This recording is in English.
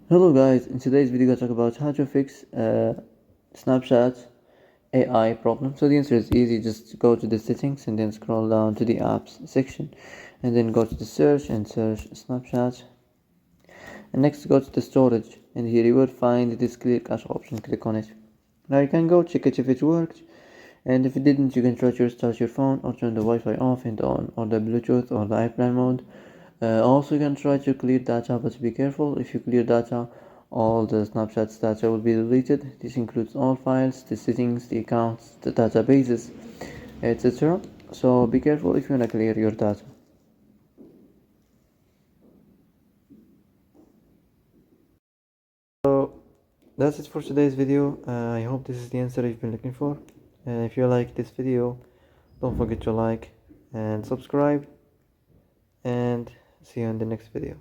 Hello guys, in today's video I'm going to talk about how to fix Snapchat AI problem. So the answer is easy, just go to the settings and then scroll down to the apps section and then go to the search and search Snapchat, and next go to the storage, and here you will find this clear cache option. Click on it. Now you can go check it if it worked, and if it didn't you can try to restart your phone or turn the Wi-Fi off and on, or the Bluetooth or the airplane mode. Also you can try to clear data, but be careful. If you clear data, all the Snapchat's data will be deleted. This includes all files, the settings, the accounts, the databases, etc. So be careful if you want to clear your data. So that's it for today's video. I hope this is the answer you've been looking for. If you like this video, don't forget to like and subscribe, and see you in the next video.